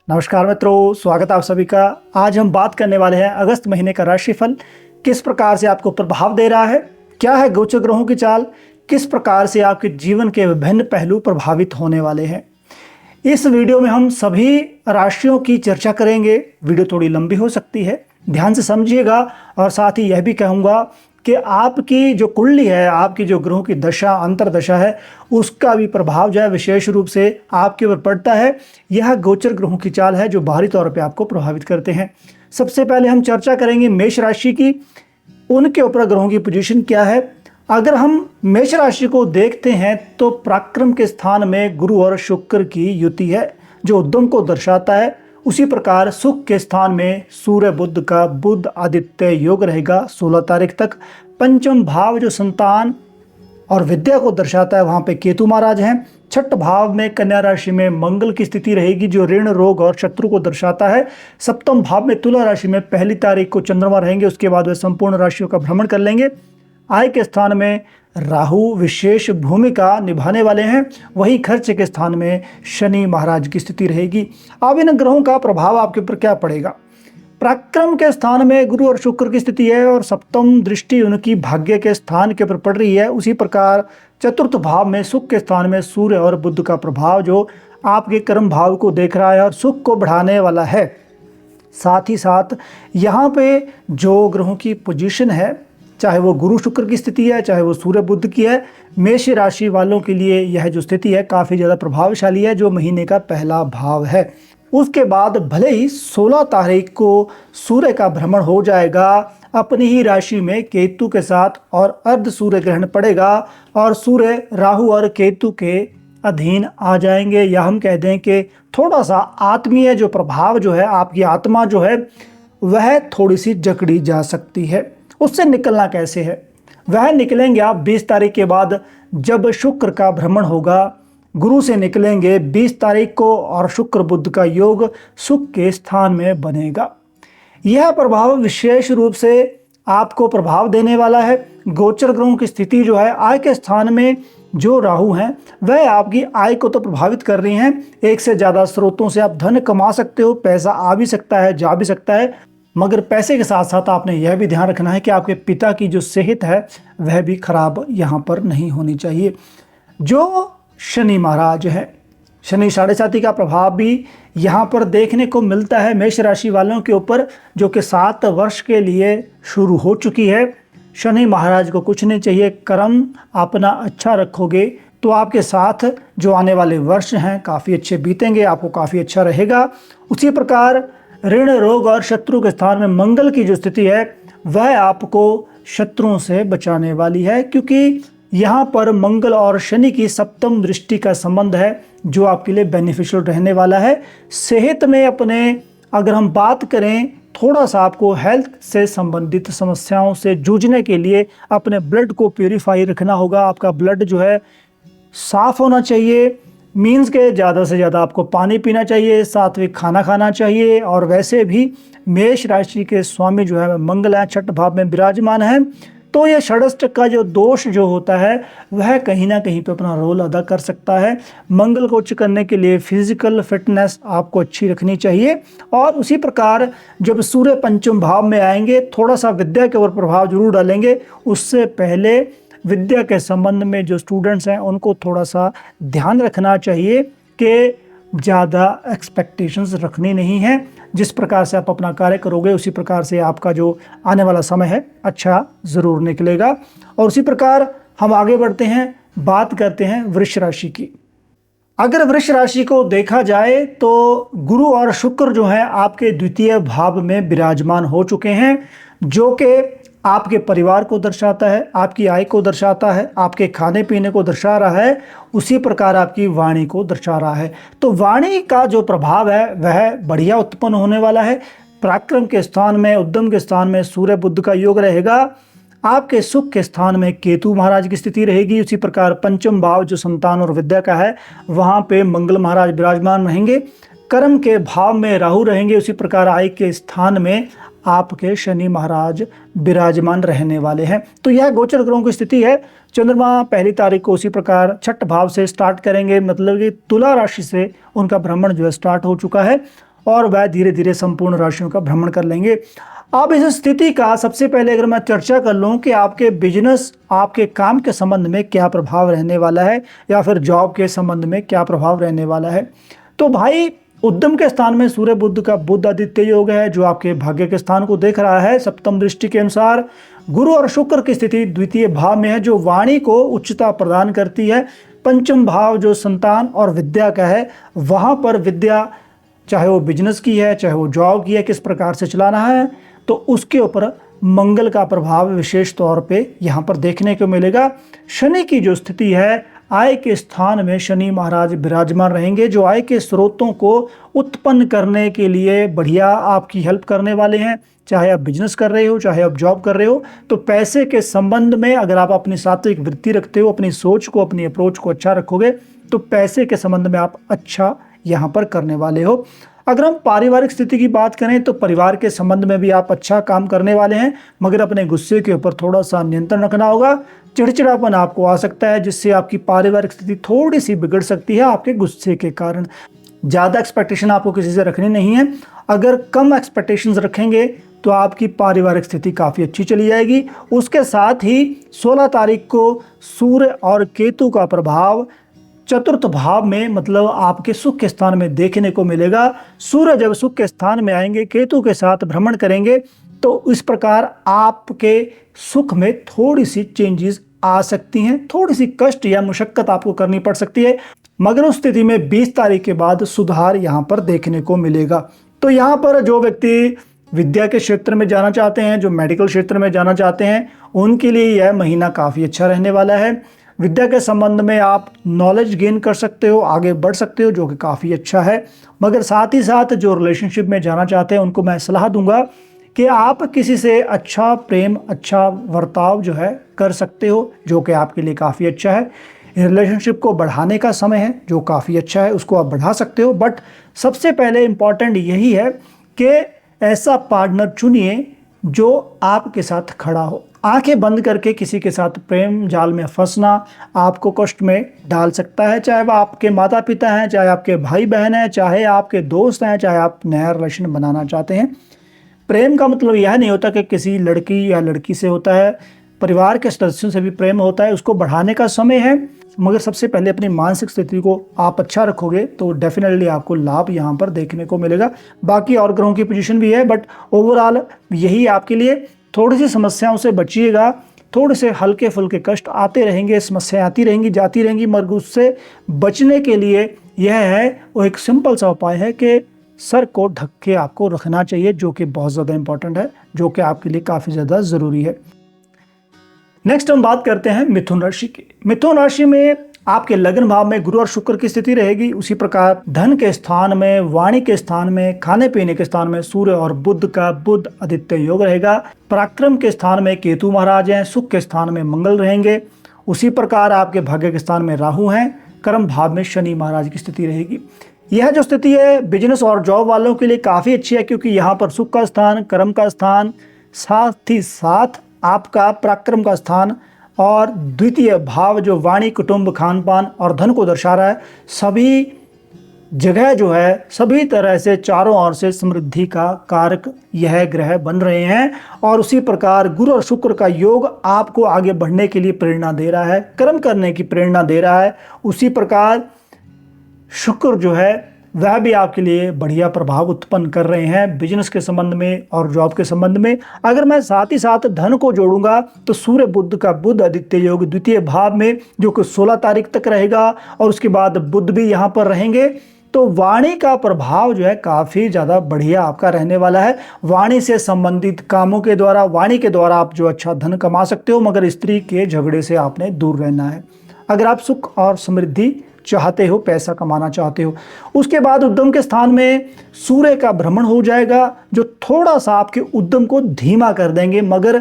नमस्कार मित्रों, स्वागत है आप सभी का। आज हम बात करने वाले हैं अगस्त महीने का राशिफल किस प्रकार से आपको प्रभाव दे रहा है, क्या है गोचर ग्रहों की चाल, किस प्रकार से आपके जीवन के विभिन्न पहलू प्रभावित होने वाले हैं। इस वीडियो में हम सभी राशियों की चर्चा करेंगे। वीडियो थोड़ी लंबी हो सकती है, ध्यान से समझिएगा। और साथ ही यह भी कहूँगा कि आपकी जो कुंडली है, आपकी जो ग्रहों की दशा अंतरदशा है, उसका भी प्रभाव जो है विशेष रूप से आपके ऊपर पड़ता है। यह गोचर ग्रहों की चाल है जो बाहरी तौर पे आपको प्रभावित करते हैं। सबसे पहले हम चर्चा करेंगे मेष राशि की, उनके ऊपर ग्रहों की पोजीशन क्या है। अगर हम मेष राशि को देखते हैं तो पराक्रम के स्थान में गुरु और शुक्र की युति है जो उद्यम को दर्शाता है। उसी प्रकार सुख के स्थान में सूर्य बुध का बुध आदित्य योग रहेगा 16 तारीख तक। पंचम भाव जो संतान और विद्या को दर्शाता है, वहां पे केतु महाराज हैं। छठ भाव में कन्या राशि में मंगल की स्थिति रहेगी जो ऋण रोग और शत्रु को दर्शाता है। सप्तम भाव में तुला राशि में 1 तारीख को चंद्रमा रहेंगे, उसके बाद वे संपूर्ण राशियों का भ्रमण कर लेंगे। आय के स्थान में राहु विशेष भूमिका निभाने वाले हैं, वहीं खर्च के स्थान में शनि महाराज की स्थिति रहेगी। अब इन ग्रहों का प्रभाव आपके ऊपर क्या पड़ेगा। पराक्रम के स्थान में गुरु और शुक्र की स्थिति है और सप्तम दृष्टि उनकी भाग्य के स्थान के ऊपर पड़ रही है। उसी प्रकार चतुर्थ भाव में सुख के स्थान में सूर्य और बुध का प्रभाव जो आपके कर्म भाव को देख रहा है और सुख को बढ़ाने वाला है। साथ ही साथ यहाँ पे जो ग्रहों की पोजीशन है, चाहे वो गुरु शुक्र की स्थिति है, चाहे वो सूर्य बुध की है, मेष राशि वालों के लिए यह जो स्थिति है काफ़ी ज़्यादा प्रभावशाली है, जो महीने का पहला भाव है। उसके बाद भले ही 16 तारीख को सूर्य का भ्रमण हो जाएगा अपनी ही राशि में केतु के साथ और अर्ध सूर्य ग्रहण पड़ेगा और सूर्य राहु और केतु के अधीन आ जाएंगे, या हम कह दें कि थोड़ा सा आत्मीय जो प्रभाव जो है, आपकी आत्मा जो है वह थोड़ी सी जकड़ी जा सकती है। उससे निकलना कैसे है, वह निकलेंगे आप 20 तारीख के बाद जब शुक्र का भ्रमण होगा। गुरु से निकलेंगे 20 तारीख को और शुक्र बुध का योग सुख के स्थान में बनेगा। यह प्रभाव विशेष रूप से आपको प्रभाव देने वाला है। गोचर ग्रहों की स्थिति जो है, आय के स्थान में जो राहु हैं वह आपकी आय को तो प्रभावित कर रही हैं। एक से ज़्यादा स्रोतों से आप धन कमा सकते हो, पैसा आ भी सकता है, जा भी सकता है, मगर पैसे के साथ साथ आपने यह भी ध्यान रखना है कि आपके पिता की जो सेहत है वह भी खराब यहाँ पर नहीं होनी चाहिए। जो शनि महाराज है, शनि 7.5 का प्रभाव भी यहाँ पर देखने को मिलता है मेष राशि वालों के ऊपर, जो कि 7 वर्ष के लिए शुरू हो चुकी है। शनि महाराज को कुछ नहीं चाहिए, कर्म अपना अच्छा रखोगे तो आपके साथ जो आने वाले वर्ष हैं काफ़ी अच्छे बीतेंगे, आपको काफ़ी अच्छा रहेगा। उसी प्रकार ऋण रोग और शत्रु के स्थान में मंगल की जो स्थिति है वह आपको शत्रुओं से बचाने वाली है, क्योंकि यहाँ पर मंगल और शनि की सप्तम दृष्टि का संबंध है जो आपके लिए बेनिफिशियल रहने वाला है। सेहत में अपने अगर हम बात करें, थोड़ा सा आपको हेल्थ से संबंधित समस्याओं से जूझने के लिए अपने ब्लड को प्यूरिफाई रखना होगा। आपका ब्लड जो है साफ होना चाहिए, मीन्स के ज़्यादा से ज़्यादा आपको पानी पीना चाहिए, सात्विक खाना खाना चाहिए। और वैसे भी मेष राशि के स्वामी जो है मंगल है, छठ भाव में विराजमान है, तो ये षड्ष्टक का जो दोष जो होता है वह कहीं ना कहीं पे अपना रोल अदा कर सकता है। मंगल को उच्च करने के लिए फिजिकल फिटनेस आपको अच्छी रखनी चाहिए। और उसी प्रकार जब सूर्य पंचम भाव में आएंगे थोड़ा सा विद्या के ऊपर प्रभाव जरूर डालेंगे। उससे पहले विद्या के संबंध में जो स्टूडेंट्स हैं उनको थोड़ा सा ध्यान रखना चाहिए कि ज़्यादा एक्सपेक्टेशंस रखनी नहीं है। जिस प्रकार से आप अपना कार्य करोगे उसी प्रकार से आपका जो आने वाला समय है अच्छा ज़रूर निकलेगा। और उसी प्रकार हम आगे बढ़ते हैं, बात करते हैं वृष राशि की। अगर वृष राशि को देखा जाए तो गुरु और शुक्र जो है आपके द्वितीय भाव में विराजमान हो चुके हैं, जो कि आपके परिवार को दर्शाता है, आपकी आय को दर्शाता है, आपके खाने पीने को दर्शा रहा है, उसी प्रकार आपकी वाणी को दर्शा रहा है। तो वाणी का जो प्रभाव है वह बढ़िया उत्पन्न होने वाला है। पराक्रम के स्थान में, उद्यम के स्थान में सूर्य बुध का योग रहेगा। आपके सुख के स्थान में केतु महाराज की स्थिति रहेगी। उसी प्रकार पंचम भाव जो संतान और विद्या का है वहाँ पे मंगल महाराज विराजमान रहेंगे। कर्म के भाव में राहु रहेंगे। उसी प्रकार आय के स्थान में आपके शनि महाराज विराजमान रहने वाले हैं। तो यह गोचर ग्रहों की स्थिति है। चंद्रमा 1 तारीख को उसी प्रकार छठ भाव से स्टार्ट करेंगे, मतलब कि तुला राशि से उनका भ्रमण जो है स्टार्ट हो चुका है और वह धीरे धीरे संपूर्ण राशियों का भ्रमण कर लेंगे। अब इस स्थिति का सबसे पहले अगर मैं चर्चा कर लूं कि आपके बिजनेस, आपके काम के संबंध में क्या प्रभाव रहने वाला है, या फिर जॉब के संबंध में क्या प्रभाव रहने वाला है, तो भाई उद्यम के स्थान में सूर्य बुध का बुध आदित्य योग है, जो आपके भाग्य के स्थान को देख रहा है। सप्तम दृष्टि के अनुसार गुरु और शुक्र की स्थिति द्वितीय भाव में है, जो वाणी को उच्चता प्रदान करती है। पंचम भाव जो संतान और विद्या का है, वहां पर विद्या, चाहे वो बिजनेस की है, चाहे वो जॉब की है, किस प्रकार से चलाना है, तो उसके ऊपर मंगल का प्रभाव विशेष तौर पे यहाँ पर देखने को मिलेगा। शनि की जो स्थिति है, आय के स्थान में शनि महाराज विराजमान रहेंगे, जो आय के स्रोतों को उत्पन्न करने के लिए बढ़िया आपकी हेल्प करने वाले हैं। चाहे आप बिजनेस कर रहे हो, चाहे आप जॉब कर रहे हो, तो पैसे के संबंध में अगर आप अपनी सात्विक वृत्ति रखते हो, अपनी सोच को, अपनी अप्रोच को अच्छा रखोगे, तो पैसे के संबंध में आप अच्छा यहाँ पर करने वाले हो। अगर हम पारिवारिक स्थिति की बात करें तो परिवार के संबंध में भी आप अच्छा काम करने वाले हैं, मगर अपने गुस्से के ऊपर थोड़ा सा नियंत्रण रखना होगा। चिड़चिड़ापन आपको आ सकता है, जिससे आपकी पारिवारिक स्थिति थोड़ी सी बिगड़ सकती है आपके गुस्से के कारण। ज़्यादा एक्सपेक्टेशन आपको किसी से रखनी नहीं है। अगर कम एक्सपेक्टेशंस रखेंगे तो आपकी पारिवारिक स्थिति काफ़ी अच्छी चली जाएगी। उसके साथ ही 16 तारीख को सूर्य और केतु का प्रभाव चतुर्थ भाव में, मतलब आपके सुख के स्थान में देखने को मिलेगा। सूर्य जब सुख के स्थान में आएंगे, केतु के साथ भ्रमण करेंगे, तो इस प्रकार आपके सुख में थोड़ी सी चेंजेस आ सकती हैं, थोड़ी सी कष्ट या मुशक्कत आपको करनी पड़ सकती है, मगर उस स्थिति में 20 तारीख के बाद सुधार यहाँ पर देखने को मिलेगा। तो यहाँ पर जो व्यक्ति विद्या के क्षेत्र में जाना चाहते हैं, जो मेडिकल क्षेत्र में जाना चाहते हैं, उनके लिए यह महीना काफ़ी अच्छा रहने वाला है। विद्या के संबंध में आप नॉलेज गेन कर सकते हो, आगे बढ़ सकते हो, जो कि काफ़ी अच्छा है। मगर साथ ही साथ जो रिलेशनशिप में जाना चाहते हैं, उनको मैं सलाह दूंगा कि आप किसी से अच्छा प्रेम, अच्छा बर्ताव जो है कर सकते हो, जो कि आपके लिए काफ़ी अच्छा है। रिलेशनशिप को बढ़ाने का समय है, जो काफ़ी अच्छा है, उसको आप बढ़ा सकते हो। बट सबसे पहले इम्पॉर्टेंट यही है कि ऐसा पार्टनर चुनिए जो आपके साथ खड़ा हो। आंखें बंद करके किसी के साथ प्रेम जाल में फंसना आपको कष्ट में डाल सकता है, चाहे वह आपके माता पिता हैं, चाहे आपके भाई बहन हैं, चाहे आपके दोस्त हैं, चाहे आप नया रिलेशन बनाना चाहते हैं। प्रेम का मतलब यह नहीं होता कि किसी लड़की या लड़की से होता है, परिवार के सदस्यों से भी प्रेम होता है, उसको बढ़ाने का समय है। मगर सबसे पहले अपनी मानसिक स्थिति को आप अच्छा रखोगे तो डेफिनेटली आपको लाभ यहाँ पर देखने को मिलेगा। बाकी और ग्रहों की पोजीशन भी है, बट ओवरऑल यही आपके लिए। थोड़ी सी समस्याओं से बचिएगा, थोड़े से हल्के फुल्के कष्ट आते रहेंगे, समस्याएं आती रहेंगी, जाती रहेंगी, मगर उससे बचने के लिए यह है, वो एक सिंपल सा उपाय है कि सर को ढक के आपको रखना चाहिए, जो कि बहुत ज़्यादा इंपॉर्टेंट है, जो कि आपके लिए काफ़ी ज़्यादा ज़रूरी है। नेक्स्ट हम बात करते हैं मिथुन राशि की। मिथुन राशि में आपके लग्न भाव में गुरु और शुक्र की स्थिति रहेगी। उसी प्रकार धन के स्थान में, वाणी के स्थान में, खाने पीने के स्थान में सूर्य और बुध का बुध आदित्य योग रहेगा। पराक्रम के स्थान में केतु महाराज हैं, सुख के स्थान में मंगल रहेंगे। उसी प्रकार आपके भाग्य के स्थान में राहु हैं, कर्म भाव में शनि महाराज की स्थिति रहेगी। यह जो स्थिति है बिजनेस और जॉब वालों के लिए काफ़ी अच्छी है, क्योंकि यहाँ पर सुख का स्थान, कर्म का स्थान, साथ ही साथ आपका पराक्रम का स्थान और द्वितीय भाव जो वाणी, कुटुंब, खान पान और धन को दर्शा रहा है, सभी जगह जो है सभी तरह से चारों ओर से समृद्धि का कारक यह ग्रह बन रहे हैं। और उसी प्रकार गुरु और शुक्र का योग आपको आगे बढ़ने के लिए प्रेरणा दे रहा है, कर्म करने की प्रेरणा दे रहा है। उसी प्रकार शुक्र जो है वह भी आपके लिए बढ़िया प्रभाव उत्पन्न कर रहे हैं बिजनेस के संबंध में और जॉब के संबंध में। अगर मैं साथ ही साथ धन को जोड़ूंगा तो सूर्य बुध का बुध आदित्य योग द्वितीय भाव में, जो कि 16 तारीख तक रहेगा, और उसके बाद बुध भी यहाँ पर रहेंगे। तो वाणी का प्रभाव जो है काफ़ी ज़्यादा बढ़िया आपका रहने वाला है। वाणी से संबंधित कामों के द्वारा, वाणी के द्वारा आप जो अच्छा धन कमा सकते हो, मगर स्त्री के झगड़े से आपने दूर रहना है अगर आप सुख और समृद्धि चाहते हो, पैसा कमाना चाहते हो। उसके बाद उद्यम के स्थान में सूर्य का भ्रमण हो जाएगा, जो थोड़ा सा आपके उद्यम को धीमा कर देंगे। मगर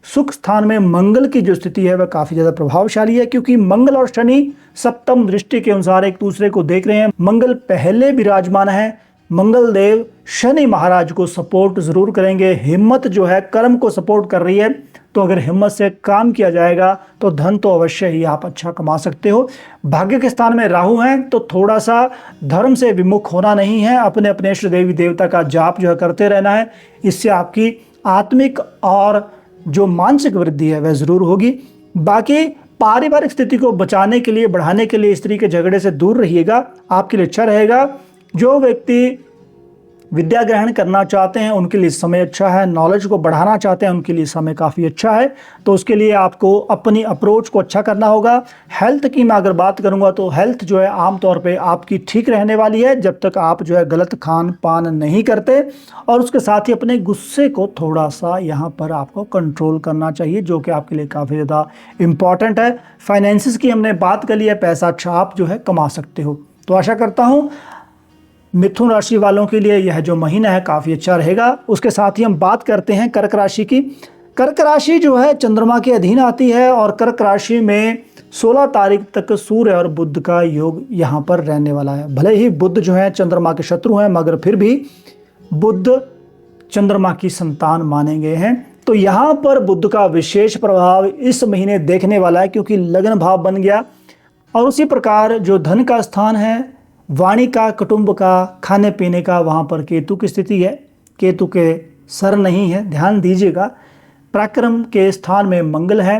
सुख स्थान में मंगल की जो स्थिति है वह काफ़ी ज़्यादा प्रभावशाली है, क्योंकि मंगल और शनि सप्तम दृष्टि के अनुसार एक दूसरे को देख रहे हैं। मंगल पहले विराजमान है मंगल देव शनि महाराज को सपोर्ट जरूर करेंगे। हिम्मत जो है कर्म को सपोर्ट कर रही है, तो अगर हिम्मत से काम किया जाएगा तो धन तो अवश्य ही आप अच्छा कमा सकते हो। भाग्य के स्थान में राहु हैं तो थोड़ा सा धर्म से विमुख होना नहीं है, अपने अपने इष्ट देवी देवता का जाप जो है करते रहना है। इससे आपकी आत्मिक और जो मानसिक वृद्धि है वह जरूर होगी। बाकी पारिवारिक स्थिति को बचाने के लिए, बढ़ाने के लिए स्त्री के झगड़े से दूर रहिएगा, आपके लिए अच्छा रहेगा। जो व्यक्ति विद्या ग्रहण करना चाहते हैं उनके लिए समय अच्छा है, नॉलेज को बढ़ाना चाहते हैं उनके लिए समय काफ़ी अच्छा है। तो उसके लिए आपको अपनी अप्रोच को अच्छा करना होगा। हेल्थ की मैं अगर बात करूंगा तो हेल्थ जो है आमतौर पे आपकी ठीक रहने वाली है, जब तक आप जो है गलत खान पान नहीं करते। और उसके साथ ही अपने गुस्से को थोड़ा सा यहाँ पर आपको कंट्रोल करना चाहिए, जो कि आपके लिए काफ़ी ज़्यादा इम्पॉर्टेंट है। फाइनेंसिस की हमने बात कर ली है, पैसा अच्छा आप जो है कमा सकते हो। तो आशा करता हूँ मिथुन राशि वालों के लिए यह जो महीना है काफ़ी अच्छा रहेगा। उसके साथ ही हम बात करते हैं कर्क राशि की। कर्क राशि जो है चंद्रमा के अधीन आती है और कर्क राशि में 16 तारीख तक सूर्य और बुध का योग यहाँ पर रहने वाला है। भले ही बुध जो है चंद्रमा के शत्रु हैं, मगर फिर भी बुध चंद्रमा की संतान माने गए हैं। तो यहाँ पर बुध का विशेष प्रभाव इस महीने देखने वाला है, क्योंकि लग्न भाव बन गया। और उसी प्रकार जो धन का स्थान है, वाणी का, कुटुंब का, खाने पीने का, वहाँ पर केतु की स्थिति है। केतु के सर नहीं है, ध्यान दीजिएगा। पराक्रम के स्थान में मंगल है।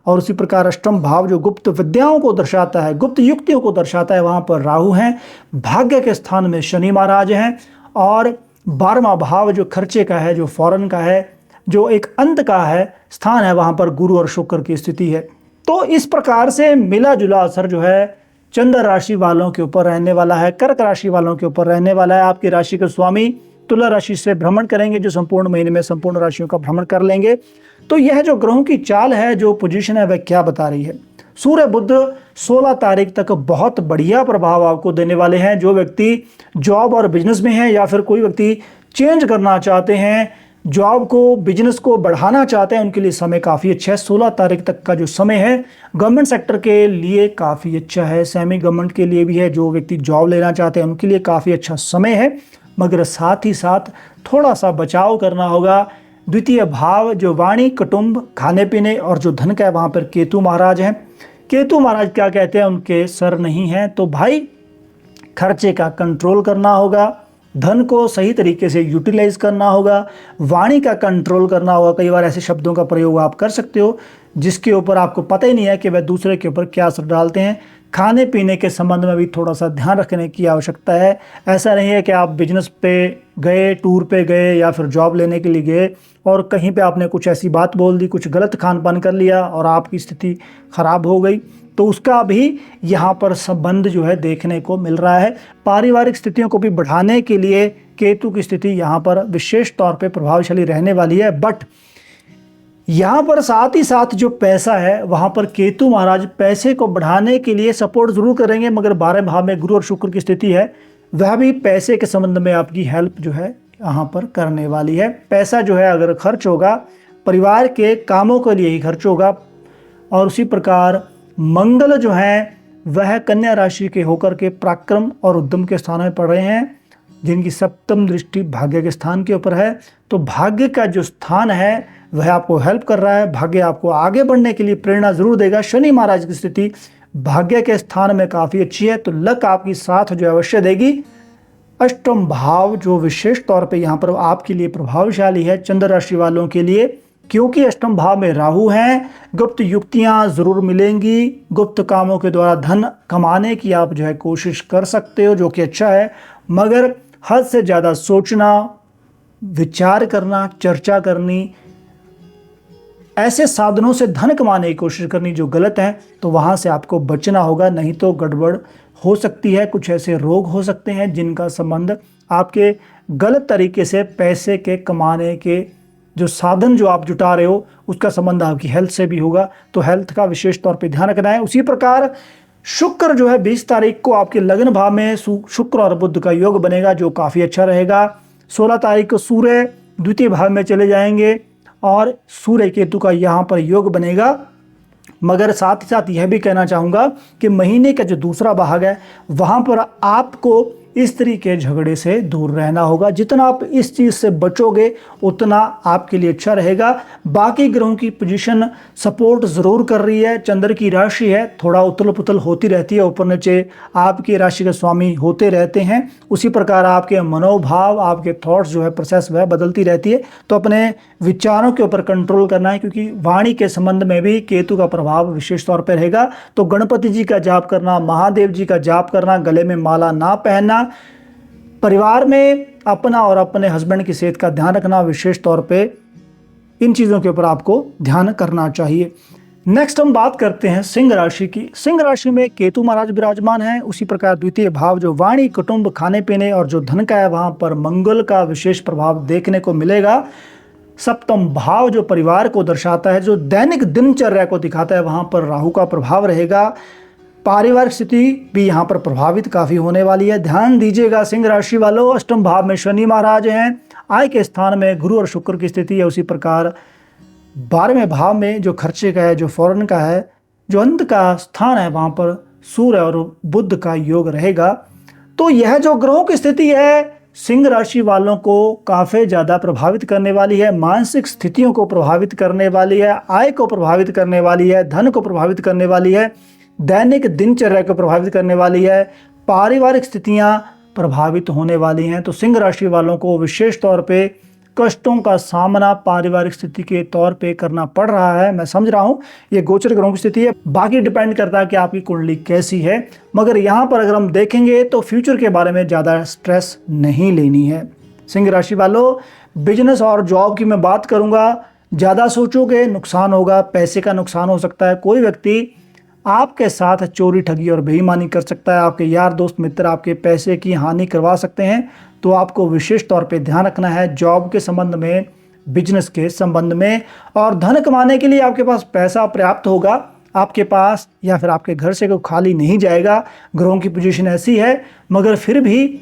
और उसी प्रकार अष्टम भाव जो गुप्त विद्याओं को दर्शाता है, गुप्त युक्तियों को दर्शाता है, वहाँ पर राहु हैं। भाग्य के स्थान में शनि महाराज हैं। और 12वां भाव जो खर्चे का है, जो फॉरेन का है, जो एक अंत का है स्थान है, वहाँ पर गुरु और शुक्र की स्थिति है। तो इस प्रकार से मिला जुला असर जो है चंद्र राशि वालों के ऊपर रहने वाला है, कर्क राशि वालों के ऊपर रहने वाला है। आपकी राशि के स्वामी तुला राशि से भ्रमण करेंगे, जो संपूर्ण महीने में संपूर्ण राशियों का भ्रमण कर लेंगे। तो यह जो ग्रहों की चाल है, जो पोजीशन है, वह क्या बता रही है। सूर्य बुध 16 तारीख तक बहुत बढ़िया प्रभाव आपको देने वाले हैं। जो व्यक्ति जॉब और बिजनेस में है, या फिर कोई व्यक्ति चेंज करना चाहते हैं, जॉब को, बिजनेस को बढ़ाना चाहते हैं, उनके लिए समय काफ़ी अच्छा है। 16 तारीख तक का जो समय है गवर्नमेंट सेक्टर के लिए काफ़ी अच्छा है, सेमी गवर्नमेंट के लिए भी है। जो व्यक्ति जॉब लेना चाहते हैं उनके लिए काफ़ी अच्छा समय है, मगर साथ ही साथ थोड़ा सा बचाव करना होगा। द्वितीय भाव जो वाणी, कुटुंब, खाने पीने और जो धन का है, वहाँ पर केतु महाराज हैं। केतु महाराज क्या कहते हैं, उनके सर नहीं हैं। तो भाई खर्चे का कंट्रोल करना होगा, धन को सही तरीके से यूटिलाइज करना होगा, वाणी का कंट्रोल करना होगा। कई बार ऐसे शब्दों का प्रयोग आप कर सकते हो जिसके ऊपर आपको पता ही नहीं है कि वह दूसरे के ऊपर क्या असर डालते हैं। खाने पीने के संबंध में भी थोड़ा सा ध्यान रखने की आवश्यकता है। ऐसा नहीं है कि आप बिजनेस पे गए, टूर पे गए या फिर जॉब लेने के लिए गए और कहीं पे आपने कुछ ऐसी बात बोल दी, कुछ गलत खान पान कर लिया और आपकी स्थिति खराब हो गई, तो उसका भी यहाँ पर संबंध जो है देखने को मिल रहा है। पारिवारिक स्थितियों को भी बढ़ाने के लिए केतु की स्थिति यहाँ पर विशेष तौर पे प्रभावशाली रहने वाली है। बट यहाँ पर साथ ही साथ जो पैसा है, वहाँ पर केतु महाराज पैसे को बढ़ाने के लिए सपोर्ट जरूर करेंगे, मगर 12 भाव में गुरु और शुक्र की स्थिति है, वह भी पैसे के संबंध में आपकी हेल्प जो है यहाँ पर करने वाली है। पैसा जो है अगर खर्च होगा, परिवार के कामों के लिए ही खर्च होगा। और उसी प्रकार मंगल जो है वह कन्या राशि के होकर के पराक्रम और उद्यम के स्थान में पड़ रहे हैं, जिनकी सप्तम दृष्टि भाग्य के स्थान के ऊपर है। तो भाग्य का जो स्थान है वह आपको हेल्प कर रहा है, भाग्य आपको आगे बढ़ने के लिए प्रेरणा जरूर देगा। शनि महाराज की स्थिति भाग्य के स्थान में काफ़ी अच्छी है, तो लक आपकी साथ जो अवश्य देगी। अष्टम भाव जो विशेष तौर पे यहाँ पर आपके लिए प्रभावशाली है चंद्र राशि वालों के लिए, क्योंकि अष्टम भाव में राहु हैं। गुप्त युक्तियाँ ज़रूर मिलेंगी, गुप्त कामों के द्वारा धन कमाने की आप जो है कोशिश कर सकते हो, जो कि अच्छा है। मगर हद से ज़्यादा सोचना, विचार करना, चर्चा करनी, ऐसे साधनों से धन कमाने की कोशिश करनी जो गलत है, तो वहाँ से आपको बचना होगा, नहीं तो गड़बड़ हो सकती है। कुछ ऐसे रोग हो सकते हैं जिनका संबंध आपके गलत तरीके से पैसे के कमाने के जो साधन जो आप जुटा रहे हो उसका संबंध आपकी हेल्थ से भी होगा, तो हेल्थ का विशेष तौर पे ध्यान रखना है। उसी प्रकार शुक्र जो है 20 तारीख को आपके लग्न भाव में शुक्र और बुध का योग बनेगा, जो काफ़ी अच्छा रहेगा। 16 तारीख को सूर्य द्वितीय भाव में चले जाएंगे और सूर्य केतु का यहाँ पर योग बनेगा। मगर साथ ही साथ यह भी कहना चाहूँगा कि महीने का जो दूसरा भाग है वहाँ पर आपको इस तरीके झगड़े से दूर रहना होगा। जितना आप इस चीज़ से बचोगे उतना आपके लिए अच्छा रहेगा। बाकी ग्रहों की पोजीशन सपोर्ट ज़रूर कर रही है। चंद्र की राशि है, थोड़ा उथल पुथल होती रहती है, ऊपर नीचे आपकी राशि के स्वामी होते रहते हैं। उसी प्रकार आपके मनोभाव, आपके थॉट्स जो है प्रोसेस वह बदलती रहती है। तो अपने विचारों के ऊपर कंट्रोल करना है, क्योंकि वाणी के संबंध में भी केतु का प्रभाव विशेष तौर पर रहेगा। तो गणपति जी का जाप करना, महादेव जी का जाप करना, गले में माला ना पहनना, परिवार में अपना और अपने हस्बैंड की सेहत का ध्यान रखना, विशेष तौर पे इन चीज़ों के ऊपर आपको ध्यान करना चाहिए। नेक्स्ट हम बात करते हैं सिंह राशि की। सिंह राशि में केतु महाराज विराजमान है। उसी प्रकार द्वितीय भाव जो वाणी, कुटुंब, खाने पीने और जो धन का है वहां पर मंगल का विशेष प्रभाव देखने को मिलेगा। सप्तम भाव जो परिवार को दर्शाता है, जो दैनिक दिनचर्या को दिखाता है, वहां पर राहु का प्रभाव रहेगा। पारिवारिक स्थिति भी यहाँ पर प्रभावित काफ़ी होने वाली है। ध्यान दीजिएगा सिंह राशि वालों, अष्टम भाव में शनि महाराज हैं। आय के स्थान में गुरु और शुक्र की स्थिति है। उसी प्रकार 12वें भाव में जो खर्चे का है, जो फॉरेन का है, जो अंत का स्थान है, वहाँ पर सूर्य और बुध का योग रहेगा। तो यह जो ग्रहों की स्थिति है सिंह राशि वालों को काफ़ी ज़्यादा प्रभावित करने वाली है। मानसिक स्थितियों को प्रभावित करने वाली है, आय को प्रभावित करने वाली है, धन को प्रभावित करने वाली है, दैनिक दिनचर्या को प्रभावित करने वाली है, पारिवारिक स्थितियां प्रभावित होने वाली हैं। तो सिंह राशि वालों को विशेष तौर पे कष्टों का सामना पारिवारिक स्थिति के तौर पे करना पड़ रहा है। मैं समझ रहा हूँ ये गोचर ग्रहों की स्थिति है, बाकी डिपेंड करता है कि आपकी कुंडली कैसी है। मगर यहाँ पर अगर हम देखेंगे तो फ्यूचर के बारे में ज़्यादा स्ट्रेस नहीं लेनी है। सिंह राशि वालों, बिजनेस और जॉब की मैं बात करूँगा, ज़्यादा सोचोगे नुकसान होगा, पैसे का नुकसान हो सकता है। कोई व्यक्ति आपके साथ चोरी, ठगी और बेईमानी कर सकता है। आपके यार दोस्त मित्र आपके पैसे की हानि करवा सकते हैं। तो आपको विशेष तौर पे ध्यान रखना है जॉब के संबंध में, बिजनेस के संबंध में। और धन कमाने के लिए आपके पास पैसा पर्याप्त होगा आपके पास, या फिर आपके घर से कोई खाली नहीं जाएगा। ग्रहों की पोजीशन ऐसी है, मगर फिर भी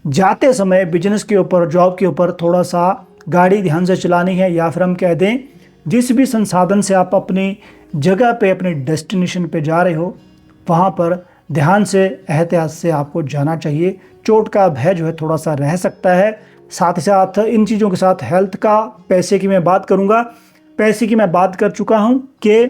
जाते समय बिजनेस के ऊपर, जॉब के ऊपर थोड़ा सा गाड़ी ध्यान से चलानी है। या फिर हम कह दें जिस भी संसाधन से आप अपनी जगह पे, अपने डेस्टिनेशन पे जा रहे हो, वहाँ पर ध्यान से, एहतियात से आपको जाना चाहिए। चोट का भय जो है थोड़ा सा रह सकता है। साथ ही साथ इन चीज़ों के साथ हेल्थ का, पैसे की मैं बात करूँगा। पैसे की मैं बात कर चुका हूँ कि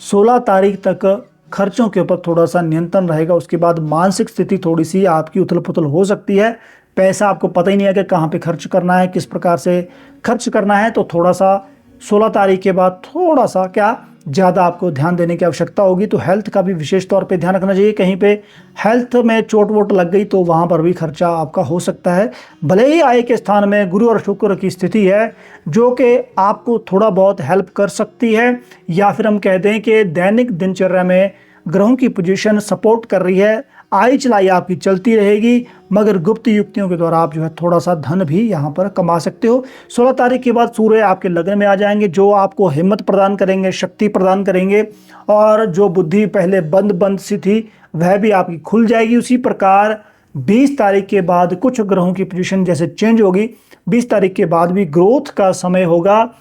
16 तारीख तक खर्चों के ऊपर थोड़ा सा नियंत्रण रहेगा। उसके बाद मानसिक स्थिति थोड़ी सी आपकी उथल पुथल हो सकती है। पैसा आपको पता ही नहीं है कि कहाँ पे खर्च करना है, किस प्रकार से खर्च करना है। तो थोड़ा सा 16 तारीख के बाद थोड़ा सा क्या ज़्यादा आपको ध्यान देने की आवश्यकता होगी। तो हेल्थ का भी विशेष तौर पे ध्यान रखना चाहिए। कहीं पे हेल्थ में चोट वोट लग गई तो वहाँ पर भी खर्चा आपका हो सकता है। भले ही आय के स्थान में गुरु और शुक्र की स्थिति है जो कि आपको थोड़ा बहुत हेल्प कर सकती है, या फिर हम कह दें कि दैनिक दिनचर्या में ग्रहों की पोजीशन सपोर्ट कर रही है। आई चलाई आपकी चलती रहेगी, मगर गुप्त युक्तियों के द्वारा आप जो है थोड़ा सा धन भी यहाँ पर कमा सकते हो। 16 तारीख के बाद सूर्य आपके लग्न में आ जाएंगे, जो आपको हिम्मत प्रदान करेंगे, शक्ति प्रदान करेंगे, और जो बुद्धि पहले बंद बंद सी थी वह भी आपकी खुल जाएगी। उसी प्रकार 20 तारीख के बाद कुछ ग्रहों की पोजीशन जैसे चेंज होगी। 20 तारीख के बाद भी ग्रोथ का समय होगा,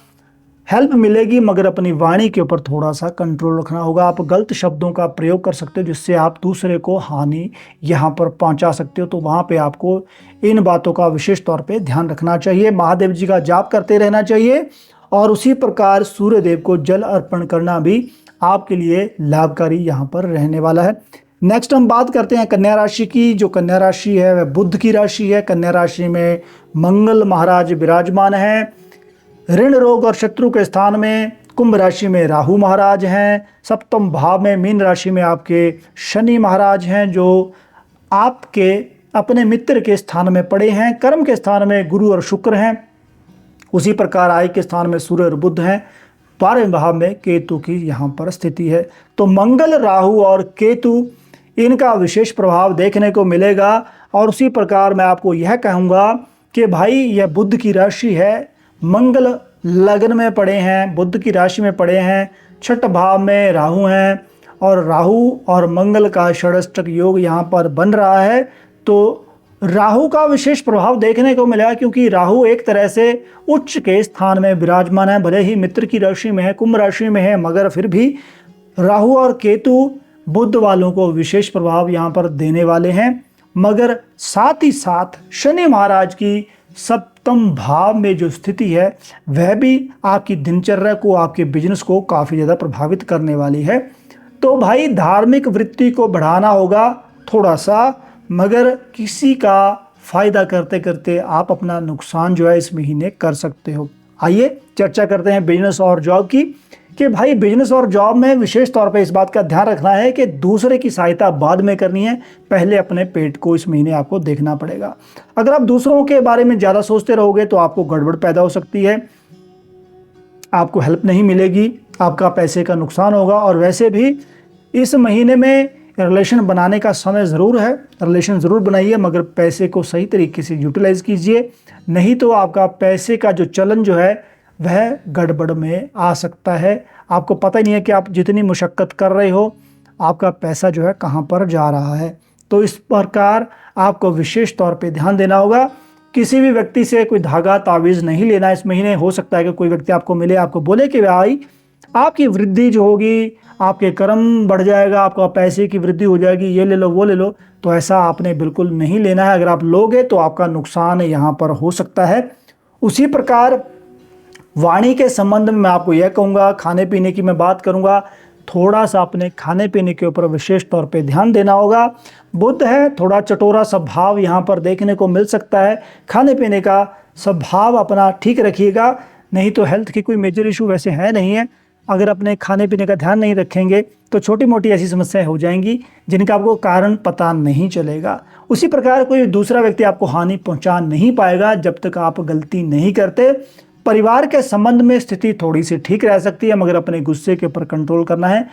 हेल्प मिलेगी, मगर अपनी वाणी के ऊपर थोड़ा सा कंट्रोल रखना होगा। आप गलत शब्दों का प्रयोग कर सकते हो जिससे आप दूसरे को हानि यहाँ पर पहुँचा सकते हो। तो वहाँ पे आपको इन बातों का विशेष तौर पे ध्यान रखना चाहिए। महादेव जी का जाप करते रहना चाहिए, और उसी प्रकार सूर्य देव को जल अर्पण करना भी आपके लिए लाभकारी यहाँ पर रहने वाला है। नेक्स्ट हम बात करते हैं कन्या राशि की। जो कन्या राशि है वह बुध की राशि है। कन्या राशि में मंगल महाराज विराजमान है। ऋण, रोग और शत्रु के स्थान में कुंभ राशि में राहु महाराज हैं। सप्तम भाव में मीन राशि में आपके शनि महाराज हैं, जो आपके अपने मित्र के स्थान में पड़े हैं। कर्म के स्थान में गुरु और शुक्र हैं। उसी प्रकार आय के स्थान में सूर्य और बुध हैं। 12वें भाव में केतु की यहाँ पर स्थिति है। तो मंगल, राहु और केतु, इनका विशेष प्रभाव देखने को मिलेगा। और उसी प्रकार मैं आपको यह कहूँगा कि भाई यह बुध की राशि है, मंगल लग्न में पड़े हैं, बुध की राशि में पड़े हैं, छठ भाव में राहु हैं, और राहु और मंगल का षष्टक योग यहाँ पर बन रहा है। तो राहु का विशेष प्रभाव देखने को मिला, क्योंकि राहु एक तरह से उच्च के स्थान में विराजमान है। भले ही मित्र की राशि में है, कुंभ राशि में है, मगर फिर भी राहु और केतु बुध वालों को विशेष प्रभाव यहाँ पर देने वाले हैं। मगर साथ ही साथ शनि महाराज की सप्तम भाव में जो स्थिति है वह भी आपकी दिनचर्या को, आपके बिजनेस को काफ़ी ज़्यादा प्रभावित करने वाली है। तो भाई धार्मिक वृत्ति को बढ़ाना होगा थोड़ा सा, मगर किसी का फायदा करते करते आप अपना नुकसान जो है इस महीने कर सकते हो। आइए चर्चा करते हैं बिजनेस और जॉब की, कि भाई बिजनेस और जॉब में विशेष तौर पे इस बात का ध्यान रखना है कि दूसरे की सहायता बाद में करनी है, पहले अपने पेट को इस महीने आपको देखना पड़ेगा। अगर आप दूसरों के बारे में ज़्यादा सोचते रहोगे तो आपको गड़बड़ पैदा हो सकती है, आपको हेल्प नहीं मिलेगी, आपका पैसे का नुकसान होगा। और वैसे भी इस महीने में रिलेशन बनाने का समय ज़रूर है, रिलेशन ज़रूर बनाइए, मगर पैसे को सही तरीके से यूटिलाइज कीजिए, नहीं तो आपका पैसे का जो चलन जो है वह गड़बड़ में आ सकता है। आपको पता ही नहीं है कि आप जितनी मुशक्क़त कर रहे हो आपका पैसा जो है कहाँ पर जा रहा है। तो इस प्रकार आपको विशेष तौर पे ध्यान देना होगा। किसी भी व्यक्ति से कोई धागा तावीज़ नहीं लेना इस महीने। हो सकता है कि कोई व्यक्ति आपको मिले, आपको बोले कि भाई आपकी वृद्धि जो होगी, आपके कर्म बढ़ जाएगा, आपका पैसे की वृद्धि हो जाएगी, ये ले लो वो ले लो, तो ऐसा आपने बिल्कुल नहीं लेना है। अगर आप लोगे तो आपका नुकसान यहाँ पर हो सकता है। उसी प्रकार वाणी के संबंध में मैं आपको यह कहूँगा, खाने पीने की मैं बात करूँगा, थोड़ा सा अपने खाने पीने के ऊपर विशेष तौर पे ध्यान देना होगा। बुध है, थोड़ा चटोरा स्वभाव यहाँ पर देखने को मिल सकता है। खाने पीने का स्वभाव अपना ठीक रखिएगा, नहीं तो हेल्थ की कोई मेजर इशू वैसे है नहीं है। अगर अपने खाने पीने का ध्यान नहीं रखेंगे तो छोटी मोटी ऐसी समस्याएं हो जाएंगी जिनका आपको कारण पता नहीं चलेगा। उसी प्रकार कोई दूसरा व्यक्ति आपको हानि पहुंचा नहीं पाएगा जब तक आप गलती नहीं करते। परिवार के संबंध में स्थिति थोड़ी सी ठीक रह सकती है, मगर अपने गुस्से के ऊपर कंट्रोल करना है।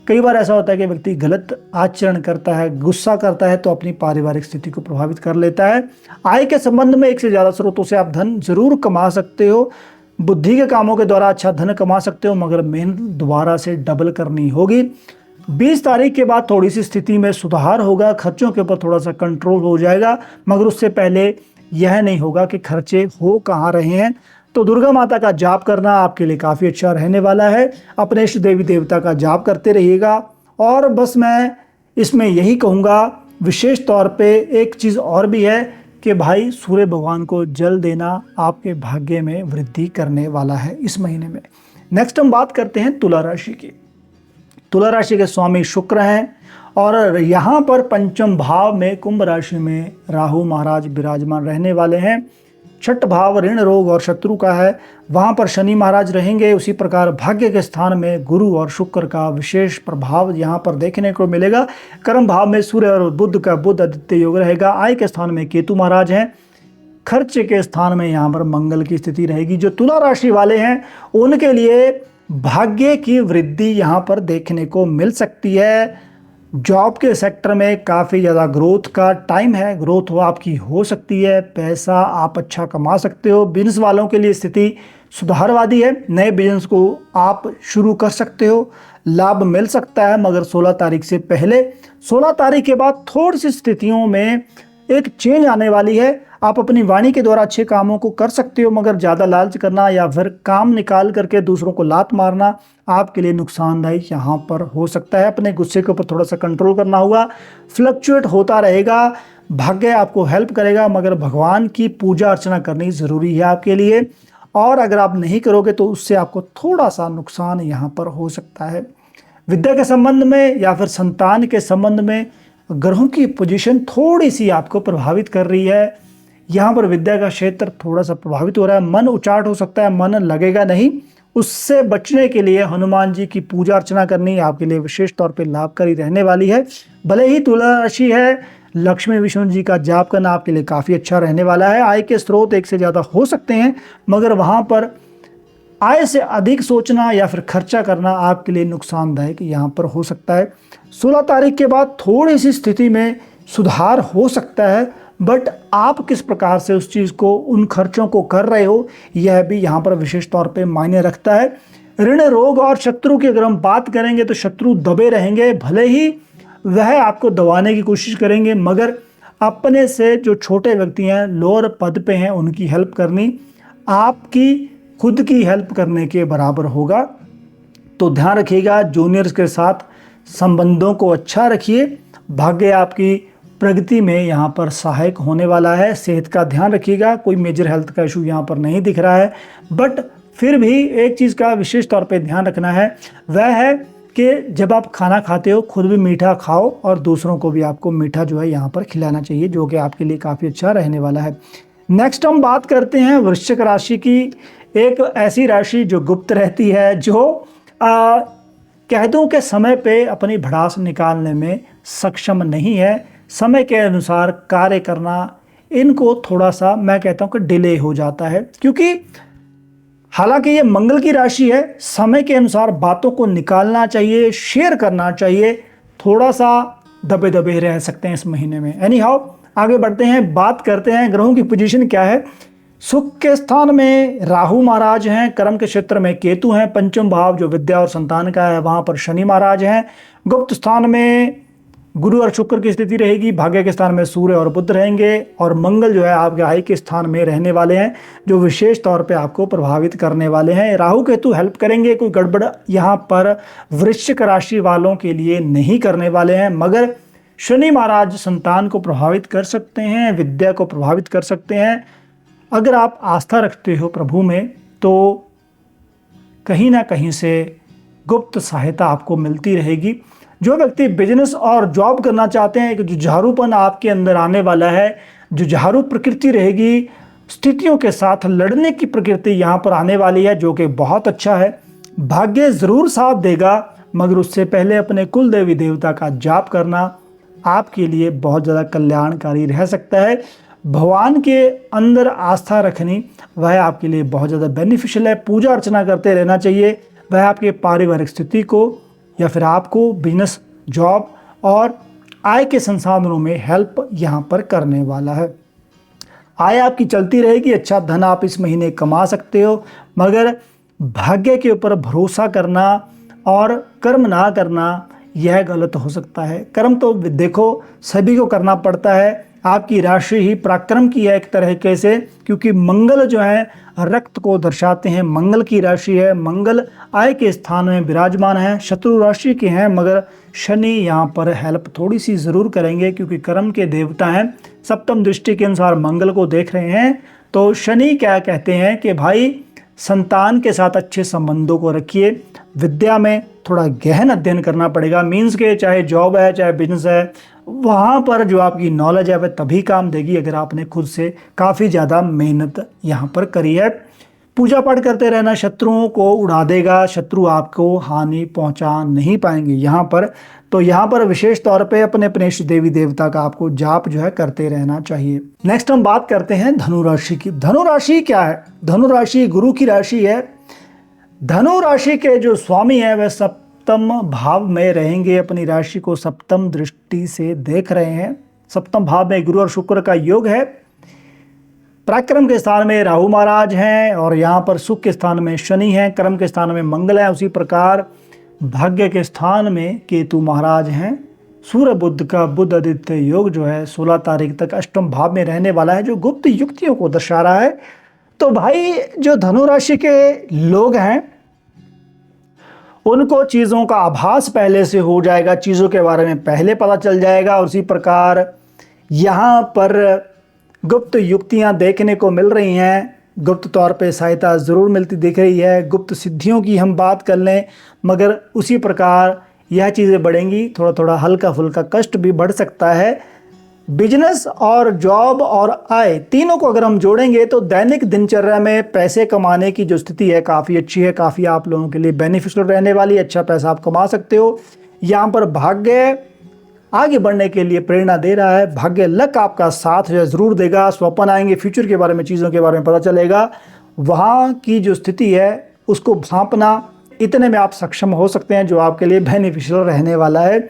कई बार ऐसा होता है कि व्यक्ति गलत आचरण करता है, गुस्सा करता है, तो अपनी पारिवारिक स्थिति को प्रभावित कर लेता है। आय के संबंध में एक से ज़्यादा स्रोतों से आप धन जरूर कमा सकते हो, बुद्धि के कामों के द्वारा अच्छा धन कमा सकते हो, मगर मेहनत दोबारा से डबल करनी होगी। 20 तारीख के बाद थोड़ी सी स्थिति में सुधार होगा, खर्चों के ऊपर थोड़ा सा कंट्रोल हो जाएगा, मगर उससे पहले यह नहीं होगा कि खर्चे हो कहाँ रहे हैं। तो दुर्गा माता का जाप करना आपके लिए काफ़ी अच्छा रहने वाला है। अपने इष्ट देवी देवता का जाप करते रहिएगा। और बस मैं इसमें यही कहूँगा, विशेष तौर पे एक चीज़ और भी है कि भाई सूर्य भगवान को जल देना आपके भाग्य में वृद्धि करने वाला है इस महीने में। नेक्स्ट हम बात करते हैं तुला राशि की। तुला राशि के स्वामी शुक्र हैं और यहाँ पर पंचम भाव में कुंभ राशि में राहु महाराज विराजमान रहने वाले हैं। छठ भाव ऋण रोग और शत्रु का है, वहाँ पर शनि महाराज रहेंगे। उसी प्रकार भाग्य के स्थान में गुरु और शुक्र का विशेष प्रभाव यहाँ पर देखने को मिलेगा। कर्म भाव में सूर्य और बुध का बुध आदित्य योग रहेगा। आय के स्थान में केतु महाराज हैं। खर्च के स्थान में यहाँ पर मंगल की स्थिति रहेगी। जो तुला राशि वाले हैं उनके लिए भाग्य की वृद्धि यहाँ पर देखने को मिल सकती है। जॉब के सेक्टर में काफ़ी ज़्यादा ग्रोथ का टाइम है, ग्रोथ आपकी हो सकती है, पैसा आप अच्छा कमा सकते हो। बिजनेस वालों के लिए स्थिति सुधारवादी है, नए बिजनेस को आप शुरू कर सकते हो, लाभ मिल सकता है, मगर 16 तारीख से पहले, 16 तारीख के बाद थोड़ी सी स्थितियों में एक चेंज आने वाली है। आप अपनी वाणी के द्वारा अच्छे कामों को कर सकते हो, मगर ज़्यादा लालच करना या फिर काम निकाल करके दूसरों को लात मारना आपके लिए नुकसानदायक यहाँ पर हो सकता है। अपने गुस्से के ऊपर थोड़ा सा कंट्रोल करना होगा। फ्लक्चुएट होता रहेगा, भाग्य आपको हेल्प करेगा, मगर भगवान की पूजा अर्चना करनी ज़रूरी है आपके लिए। और अगर आप नहीं करोगे तो उससे आपको थोड़ा सा नुकसान यहाँ पर हो सकता है। विद्या के संबंध में या फिर संतान के संबंध में ग्रहों की पोजीशन थोड़ी सी आपको प्रभावित कर रही है। यहाँ पर विद्या का क्षेत्र थोड़ा सा प्रभावित हो रहा है। मन उचाट हो सकता है, मन लगेगा नहीं। उससे बचने के लिए हनुमान जी की पूजा अर्चना करनी आपके लिए विशेष तौर पे लाभकारी रहने वाली है। भले ही तुला राशि है, लक्ष्मी विष्णु जी का जाप करना आपके लिए काफ़ी अच्छा रहने वाला है। आय के स्रोत एक से ज़्यादा हो सकते हैं, मगर वहाँ पर आय से अधिक सोचना या फिर खर्चा करना आपके लिए नुकसानदायक यहाँ पर हो सकता है। 16 तारीख के बाद थोड़ी सी स्थिति में सुधार हो सकता है, बट आप किस प्रकार से उस चीज़ को, उन खर्चों को कर रहे हो, यह भी यहाँ पर विशेष तौर पे मायने रखता है। ऋण रोग और शत्रु की अगर हम बात करेंगे तो शत्रु दबे रहेंगे, भले ही वह आपको दबाने की कोशिश करेंगे, मगर अपने से जो छोटे व्यक्ति हैं, लोअर पद पे हैं, उनकी हेल्प करनी आपकी खुद की हेल्प करने के बराबर होगा। तो ध्यान रखिएगा, जूनियर्स के साथ संबंधों को अच्छा रखिए। भाग्य आपकी प्रगति में यहाँ पर सहायक होने वाला है। सेहत का ध्यान रखिएगा, कोई मेजर हेल्थ का इशू यहाँ पर नहीं दिख रहा है। बट फिर भी एक चीज़ का विशेष तौर पे ध्यान रखना है, वह है कि जब आप खाना खाते हो खुद भी मीठा खाओ और दूसरों को भी आपको मीठा जो है यहाँ पर खिलाना चाहिए, जो कि आपके लिए काफ़ी अच्छा रहने वाला है। नेक्स्ट हम बात करते हैं वृश्चिक राशि की, एक ऐसी राशि जो गुप्त रहती है, जो कह दूं कि समय पे अपनी भड़ास निकालने में सक्षम नहीं है। समय के अनुसार कार्य करना इनको थोड़ा सा मैं कहता हूं कि डिले हो जाता है, क्योंकि हालांकि ये मंगल की राशि है, समय के अनुसार बातों को निकालना चाहिए, शेयर करना चाहिए। थोड़ा सा दबे दबे रह सकते हैं इस महीने में। एनी हाउ आगे बढ़ते हैं, बात करते हैं ग्रहों की पोजीशन क्या है। सुख के स्थान में राहु महाराज हैं, कर्म के क्षेत्र में केतु हैं, पंचम भाव जो विद्या और संतान का है वहां पर शनि महाराज हैं, गुप्त स्थान में गुरु और शुक्र की स्थिति रहेगी, भाग्य के स्थान में सूर्य और बुध रहेंगे, और मंगल जो है आपके आय के स्थान में रहने वाले हैं, जो विशेष तौर पे आपको प्रभावित करने वाले हैं। राहु केतु हेल्प करेंगे, कोई गड़बड़ यहाँ पर वृश्चिक राशि वालों के लिए नहीं करने वाले हैं, मगर शनि महाराज संतान को प्रभावित कर सकते हैं, विद्या को प्रभावित कर सकते हैं। अगर आप आस्था रखते हो प्रभु में तो कहीं ना कहीं से गुप्त सहायता आपको मिलती रहेगी। जो व्यक्ति बिजनेस और जॉब करना चाहते हैं, एक जुझारूपन आपके अंदर आने वाला है, जुझारू प्रकृति रहेगी, स्थितियों के साथ लड़ने की प्रकृति यहाँ पर आने वाली है, जो कि बहुत अच्छा है। भाग्य जरूर साथ देगा, मगर उससे पहले अपने कुल देवी देवता का जाप करना आपके लिए बहुत ज़्यादा कल्याणकारी रह सकता है। भगवान के अंदर आस्था रखनी वह आपके लिए बहुत ज़्यादा बेनिफिशियल है। पूजा अर्चना करते रहना चाहिए, वह आपके पारिवारिक स्थिति को या फिर आपको बिजनेस, जॉब और आय के संसाधनों में हेल्प यहाँ पर करने वाला है। आय आपकी चलती रहेगी, अच्छा धन आप इस महीने कमा सकते हो, मगर भाग्य के ऊपर भरोसा करना और कर्म ना करना यह गलत हो सकता है। कर्म तो देखो सभी को करना पड़ता है, आपकी राशि ही पराक्रम की है एक तरीके से, क्योंकि मंगल जो है रक्त को दर्शाते हैं, मंगल की राशि है, मंगल आय के स्थान में विराजमान है, शत्रु राशि के हैं, मगर शनि यहाँ पर हेल्प थोड़ी सी ज़रूर करेंगे, क्योंकि कर्म के देवता हैं। सप्तम दृष्टि के अनुसार मंगल को देख रहे हैं, तो शनि क्या कहते हैं कि भाई संतान के साथ अच्छे संबंधों को रखिए, विद्या में थोड़ा गहन अध्ययन करना पड़ेगा, मीन्स के चाहे जॉब है चाहे बिजनेस है, वहाँ पर जो आपकी नॉलेज है वह तभी काम देगी अगर आपने खुद से काफ़ी ज़्यादा मेहनत यहाँ पर करी है। पूजा पाठ करते रहना शत्रुओं को उड़ा देगा, शत्रु आपको हानि पहुँचा नहीं पाएंगे यहाँ पर। तो यहाँ पर विशेष तौर पे अपने अपने इष्ट देवी देवता का आपको जाप जो है करते रहना चाहिए। नेक्स्ट हम बात करते हैं धनु राशि की। धनु राशि क्या है? धनु राशि गुरु की राशि है। धनु राशि के जो स्वामी है वह सप्तम भाव में रहेंगे, अपनी राशि को सप्तम दृष्टि से देख रहे हैं। सप्तम भाव में गुरु और शुक्र का योग है। पराक्रम के स्थान में राहु महाराज हैं और यहाँ पर सुख के स्थान में शनि हैं, कर्म के स्थान में मंगल है। उसी प्रकार भाग्य के स्थान में केतु महाराज हैं। सूर्य बुध का बुध आदित्य योग जो है 16 तारीख तक अष्टम भाव में रहने वाला है, जो गुप्त युक्तियों को दर्शा रहा है। तो भाई जो धनु राशि के लोग हैं उनको चीज़ों का आभास पहले से हो जाएगा, चीज़ों के बारे में पहले पता चल जाएगा। उसी प्रकार यहाँ पर गुप्त युक्तियाँ देखने को मिल रही हैं, गुप्त तौर पे सहायता ज़रूर मिलती दिख रही है। गुप्त सिद्धियों की हम बात कर लें, मगर उसी प्रकार यह चीज़ें बढ़ेंगी, थोड़ा थोड़ा हल्का फुल्का कष्ट भी बढ़ सकता है। बिजनेस और जॉब और आय तीनों को अगर हम जोड़ेंगे तो दैनिक दिनचर्या में पैसे कमाने की जो स्थिति है काफ़ी अच्छी है, काफ़ी आप लोगों के लिए बेनिफिशियल रहने वाली है, अच्छा पैसा आप कमा सकते हो। यहाँ पर भाग्य आगे बढ़ने के लिए प्रेरणा दे रहा है, भाग्य लक आपका साथ जो ज़रूर देगा। स्वप्न आएंगे, फ्यूचर के बारे में, चीज़ों के बारे में पता चलेगा। वहाँ की जो स्थिति है उसको भांपना, इतने में आप सक्षम हो सकते हैं, जो आपके लिए बेनिफिशियल रहने वाला है।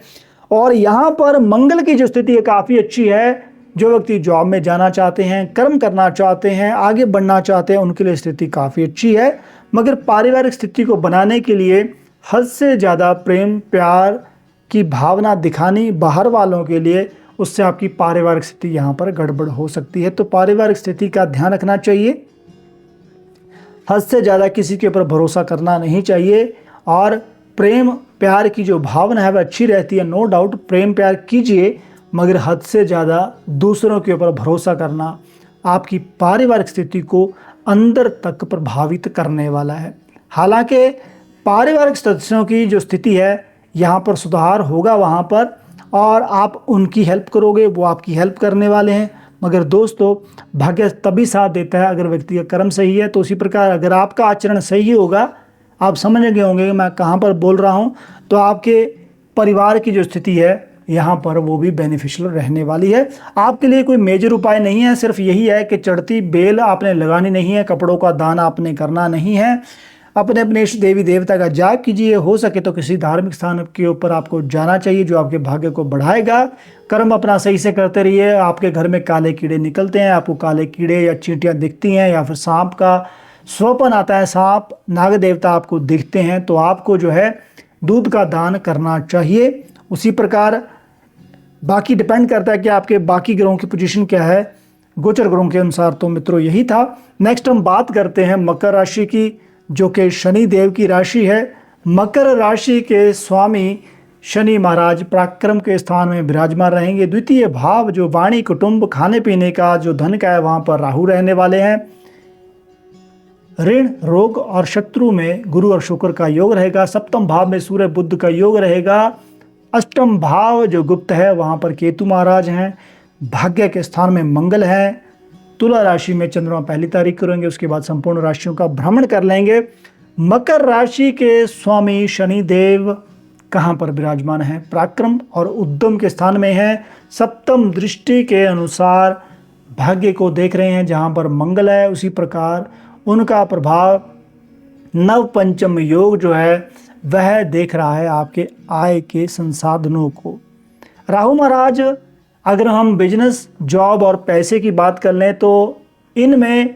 और यहाँ पर मंगल की जो स्थिति है काफ़ी अच्छी है। जो व्यक्ति जॉब में जाना चाहते हैं, कर्म करना चाहते हैं, आगे बढ़ना चाहते हैं, उनके लिए स्थिति काफ़ी अच्छी है। मगर पारिवारिक स्थिति को बनाने के लिए हद से ज़्यादा प्रेम प्यार की भावना दिखानी बाहर वालों के लिए, उससे आपकी पारिवारिक स्थिति यहाँ पर गड़बड़ हो सकती है। तो पारिवारिक स्थिति का ध्यान रखना चाहिए, हद से ज़्यादा किसी के ऊपर भरोसा करना नहीं चाहिए। और प्रेम प्यार की जो भावना है वह अच्छी रहती है, नो डाउट प्रेम प्यार कीजिए, मगर हद से ज़्यादा दूसरों के ऊपर भरोसा करना आपकी पारिवारिक स्थिति को अंदर तक प्रभावित करने वाला है। हालांकि पारिवारिक सदस्यों की जो स्थिति है यहाँ पर सुधार होगा वहाँ पर, और आप उनकी हेल्प करोगे, वो आपकी हेल्प करने वाले हैं। मगर दोस्तों, भाग्य तभी साथ देता है अगर व्यक्ति का कर्म सही है। तो उसी प्रकार अगर आपका आचरण सही होगा, आप समझ गए होंगे कि मैं कहाँ पर बोल रहा हूँ, तो आपके परिवार की जो स्थिति है यहाँ पर वो भी बेनिफिशियल रहने वाली है। आपके लिए कोई मेजर उपाय नहीं है, सिर्फ यही है कि चढ़ती बेल आपने लगानी नहीं है, कपड़ों का दान आपने करना नहीं है, अपने अपने इष्ट देवी देवता का जाप कीजिए। हो सके तो किसी धार्मिक स्थान के ऊपर आपको जाना चाहिए जो आपके भाग्य को बढ़ाएगा। कर्म अपना सही से करते रहिए। आपके घर में काले कीड़े निकलते हैं, आपको काले कीड़े या चींटियाँ दिखती हैं, या फिर सांप का स्वप्न आता है, सांप नाग देवता आपको दिखते हैं, तो आपको जो है दूध का दान करना चाहिए। उसी प्रकार बाकी डिपेंड करता है कि आपके बाकी ग्रहों की पोजीशन क्या है गोचर ग्रहों के अनुसार। तो मित्रों यही था। नेक्स्ट हम बात करते हैं मकर राशि की, जो कि शनि देव की राशि है। मकर राशि के स्वामी शनि महाराज पराक्रम के स्थान में विराजमान रहेंगे। द्वितीय भाव जो वाणी, कुटुंब, खाने पीने का, जो धन का है, वहां पर राहु रहने वाले हैं। ऋण, रोग और शत्रु में गुरु और शुक्र का योग रहेगा। सप्तम भाव में सूर्य बुध का योग रहेगा। अष्टम भाव जो गुप्त है वहां पर केतु महाराज हैं। भाग्य के स्थान में मंगल है। तुला राशि में चंद्रमा पहली तारीख को रहेंगे, उसके बाद संपूर्ण राशियों का भ्रमण कर लेंगे। मकर राशि के स्वामी शनि देव कहाँ पर विराजमान है? पराक्रम और उद्यम के स्थान में है। सप्तम दृष्टि के अनुसार भाग्य को देख रहे हैं जहाँ पर मंगल है। उसी प्रकार उनका प्रभाव नव पंचम योग जो है वह देख रहा है आपके आय के संसाधनों को। राहु महाराज, अगर हम बिजनेस, जॉब और पैसे की बात कर लें तो इनमें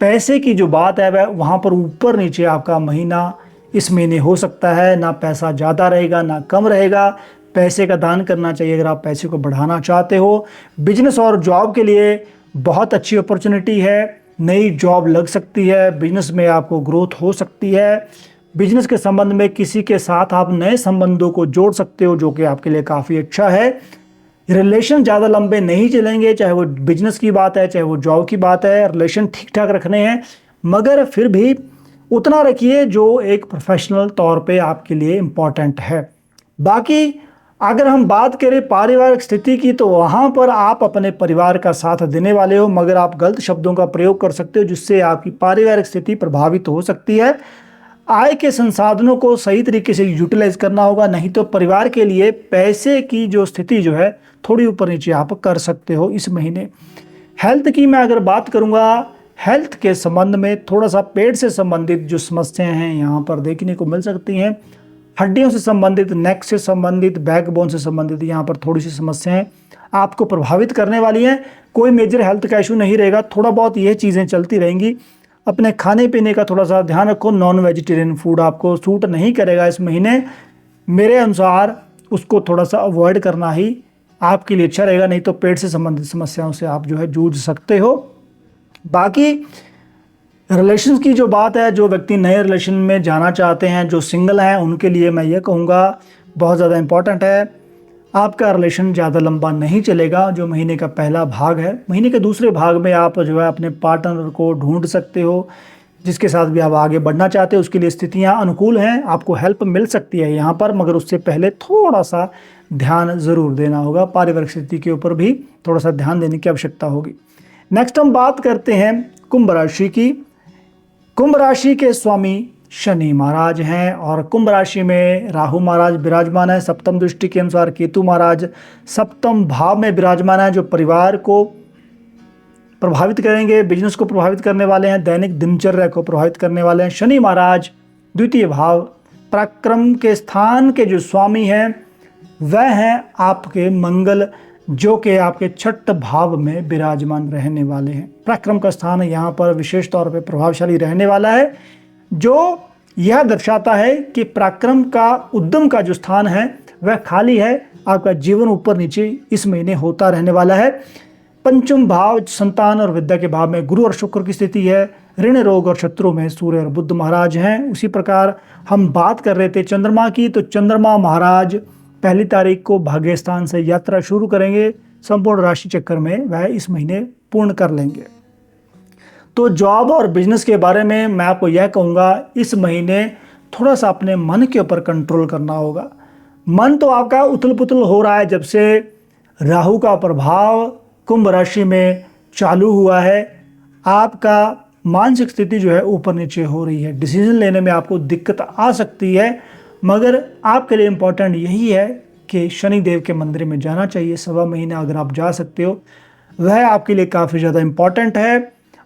पैसे की जो बात है वह वहाँ पर ऊपर नीचे आपका महीना इस महीने हो सकता है। ना पैसा ज़्यादा रहेगा ना कम रहेगा। पैसे का दान करना चाहिए अगर आप पैसे को बढ़ाना चाहते हो। बिजनेस और जॉब के लिए बहुत अच्छी अपॉर्चुनिटी है। नई जॉब लग सकती है, बिजनेस में आपको ग्रोथ हो सकती है। बिजनेस के संबंध में किसी के साथ आप नए संबंधों को जोड़ सकते हो, जो कि आपके लिए काफ़ी अच्छा है। रिलेशन ज़्यादा लंबे नहीं चलेंगे, चाहे वो बिजनेस की बात है चाहे वो जॉब की बात है। रिलेशन ठीक ठाक रखने हैं, मगर फिर भी उतना रखिए जो एक प्रोफेशनल तौर पे आपके लिए इम्पॉर्टेंट है। बाकी अगर हम बात करें पारिवारिक स्थिति की, तो वहाँ पर आप अपने परिवार का साथ देने वाले हो, मगर आप गलत शब्दों का प्रयोग कर सकते हो जिससे आपकी पारिवारिक स्थिति प्रभावित हो सकती है। आय के संसाधनों को सही तरीके से यूटिलाइज करना होगा, नहीं तो परिवार के लिए पैसे की जो स्थिति जो है थोड़ी ऊपर नीचे आप कर सकते हो इस महीने। हेल्थ की मैं अगर बात करूंगा, हेल्थ के संबंध में थोड़ा सा पेट से संबंधित जो समस्याएं हैं यहाँ पर देखने को मिल सकती हैं। हड्डियों से संबंधित, नेक से संबंधित, बैकबोन से संबंधित यहाँ पर थोड़ी सी समस्याएं आपको प्रभावित करने वाली हैं। कोई मेजर हेल्थ का इशू नहीं रहेगा, थोड़ा बहुत ये चीज़ें चलती रहेंगी। अपने खाने पीने का थोड़ा सा ध्यान रखो। नॉन वेजिटेरियन फूड आपको सूट नहीं करेगा इस महीने, मेरे अनुसार उसको थोड़ा सा अवॉइड करना ही आपके लिए अच्छा रहेगा, नहीं तो पेट से संबंधित समस्याओं से आप जो है जूझ सकते हो। बाकी रिलेशन की जो बात है, जो व्यक्ति नए रिलेशन में जाना चाहते हैं, जो सिंगल हैं, उनके लिए मैं ये कहूँगा बहुत ज़्यादा इम्पॉर्टेंट है। आपका रिलेशन ज़्यादा लंबा नहीं चलेगा। जो महीने का पहला भाग है, महीने के दूसरे भाग में आप जो है अपने पार्टनर को ढूंढ सकते हो, जिसके साथ भी आप आगे बढ़ना चाहते हो। उसके लिए स्थितियाँ अनुकूल हैं, आपको हेल्प मिल सकती है यहाँ पर, मगर उससे पहले थोड़ा सा ध्यान ज़रूर देना होगा। पारिवारिक स्थिति के ऊपर भी थोड़ा सा ध्यान देने की आवश्यकता होगी। नेक्स्ट हम बात करते हैं कुंभ राशि की। कुंभ राशि के स्वामी शनि महाराज हैं और कुंभ राशि में राहु महाराज विराजमान है। सप्तम दृष्टि के अनुसार केतु महाराज सप्तम भाव में विराजमान है, जो परिवार को प्रभावित करेंगे, बिजनेस को प्रभावित करने वाले हैं, दैनिक दिनचर्या को प्रभावित करने वाले हैं। शनि महाराज द्वितीय भाव पराक्रम के स्थान के जो स्वामी हैं वह हैं आपके मंगल, जो कि आपके छठ भाव में विराजमान रहने वाले हैं। पराक्रम का स्थान यहाँ पर विशेष तौर पे प्रभावशाली रहने वाला है, जो यह दर्शाता है कि पराक्रम का, उद्यम का जो स्थान है वह खाली है। आपका जीवन ऊपर नीचे इस महीने होता रहने वाला है। पंचम भाव संतान और विद्या के भाव में गुरु और शुक्र की स्थिति है। ऋण, रोग और शत्रु में सूर्य और बुध महाराज हैं। उसी प्रकार हम बात कर रहे थे चंद्रमा की, तो चंद्रमा महाराज पहली तारीख को भाग्य स्थान से यात्रा शुरू करेंगे। संपूर्ण राशि चक्कर में वह इस महीने पूर्ण कर लेंगे। तो जॉब और बिजनेस के बारे में मैं आपको यह कहूँगा, इस महीने थोड़ा सा अपने मन के ऊपर कंट्रोल करना होगा। मन तो आपका उथल पुथल हो रहा है जब से राहु का प्रभाव कुंभ राशि में चालू हुआ है। आपका मानसिक स्थिति जो है ऊपर नीचे हो रही है, डिसीजन लेने में आपको दिक्कत आ सकती है, मगर आपके लिए इम्पोर्टेंट यही है कि शनि देव के मंदिर में जाना चाहिए। सवा महीना अगर आप जा सकते हो वह आपके लिए काफ़ी ज़्यादा इम्पोर्टेंट है।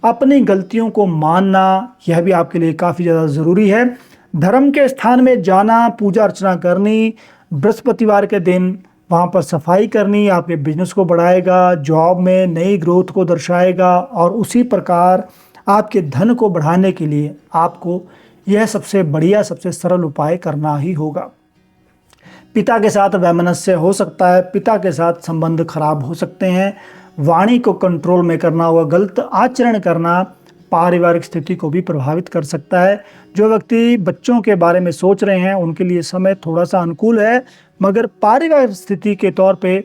अपनी गलतियों को मानना यह भी आपके लिए काफ़ी ज़्यादा ज़रूरी है। धर्म के स्थान में जाना, पूजा अर्चना करनी, बृहस्पतिवार के दिन वहाँ पर सफाई करनी आपके बिजनेस को बढ़ाएगा, जॉब में नई ग्रोथ को दर्शाएगा, और उसी प्रकार आपके धन को बढ़ाने के लिए आपको यह सबसे बढ़िया, सबसे सरल उपाय करना ही होगा। पिता के साथ वैमनस्य हो सकता है, पिता के साथ संबंध खराब हो सकते हैं, वाणी को कंट्रोल में करना होगा। गलत आचरण करना पारिवारिक स्थिति को भी प्रभावित कर सकता है। जो व्यक्ति बच्चों के बारे में सोच रहे हैं उनके लिए समय थोड़ा सा अनुकूल है, मगर पारिवारिक स्थिति के तौर पे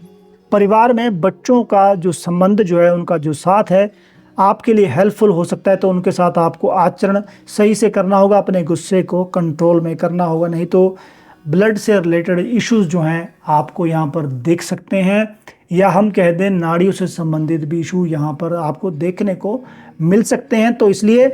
परिवार में बच्चों का जो संबंध जो है, उनका जो साथ है आपके लिए हेल्पफुल हो सकता है। तो उनके साथ आपको आचरण सही से करना होगा, अपने गुस्से को कंट्रोल में करना होगा, नहीं तो ब्लड से रिलेटेड इश्यूज जो हैं आपको यहाँ पर देख सकते हैं, या हम कह दें नाड़ियों से संबंधित भी इशू यहाँ पर आपको देखने को मिल सकते हैं। तो इसलिए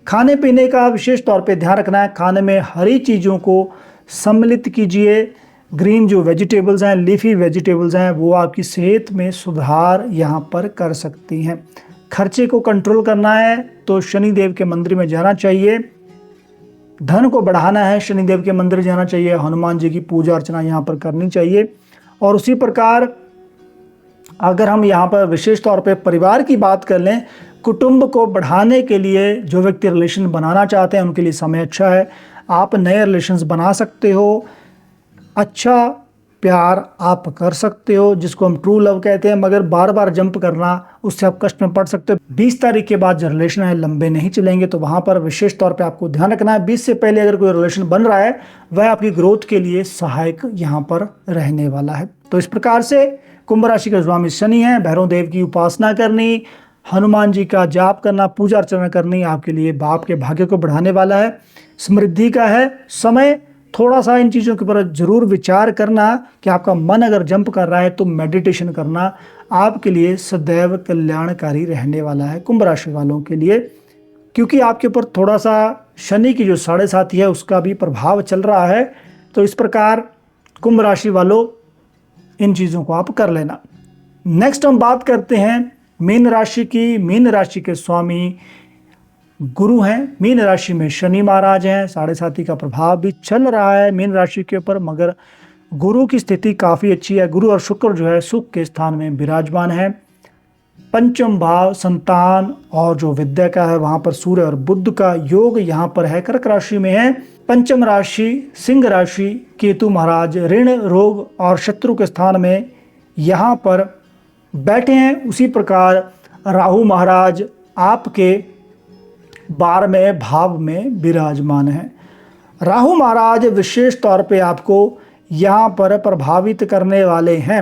खाने पीने का विशेष तौर पे ध्यान रखना है। खाने में हरी चीज़ों को सम्मिलित कीजिए। ग्रीन जो वेजिटेबल्स हैं, लीफी वेजिटेबल्स हैं, वो आपकी सेहत में सुधार यहाँ पर कर सकती हैं। खर्चे को कंट्रोल करना है तो शनि देव के मंदिर में जाना चाहिए। धन को बढ़ाना है, शनि देव के मंदिर जाना चाहिए, हनुमान जी की पूजा अर्चना यहाँ पर करनी चाहिए। और उसी प्रकार अगर हम यहाँ पर विशेष तौर पे परिवार की बात कर लें, कुटुंब को बढ़ाने के लिए जो व्यक्ति रिलेशन बनाना चाहते हैं उनके लिए समय अच्छा है। आप नए रिलेशंस बना सकते हो, अच्छा प्यार आप कर सकते हो, जिसको हम ट्रू लव कहते हैं, मगर बार बार जंप करना उससे आप कष्ट में पड़ सकते हो। 20 तारीख के बाद जो रिलेशन है लंबे नहीं चलेंगे, तो वहाँ पर विशेष तौर पे आपको ध्यान रखना है। 20 से पहले अगर कोई रिलेशन बन रहा है वह आपकी ग्रोथ के लिए सहायक यहाँ पर रहने वाला है। तो इस प्रकार से कुंभ राशि के स्वामी शनि है, भैरव देव की उपासना करनी, हनुमान जी का जाप करना, पूजा अर्चना करनी आपके लिए बाप के भाग्य को बढ़ाने वाला है, समृद्धि का है समय। थोड़ा सा इन चीज़ों के ऊपर जरूर विचार करना कि आपका मन अगर जंप कर रहा है तो मेडिटेशन करना आपके लिए सदैव कल्याणकारी रहने वाला है कुंभ राशि वालों के लिए, क्योंकि आपके ऊपर थोड़ा सा शनि की जो 7.5 है उसका भी प्रभाव चल रहा है। तो इस प्रकार कुंभ राशि वालों इन चीज़ों को आप कर लेना। नेक्स्ट हम बात करते हैं मीन राशि की। मीन राशि के स्वामी गुरु हैं, मीन राशि में शनि महाराज हैं, 7.5 का प्रभाव भी चल रहा है मीन राशि के ऊपर, मगर गुरु की स्थिति काफ़ी अच्छी है। गुरु और शुक्र जो है सुख के स्थान में विराजमान है। पंचम भाव संतान और जो विद्या का है वहाँ पर सूर्य और बुध का योग यहाँ पर है, कर्क राशि में है। पंचम राशि सिंह राशि, केतु महाराज ऋण रोग और शत्रु के स्थान में यहाँ पर बैठे हैं। उसी प्रकार राहु महाराज आपके 12वें भाव में विराजमान है। राहु महाराज विशेष तौर पे आपको यहाँ पर प्रभावित करने वाले हैं।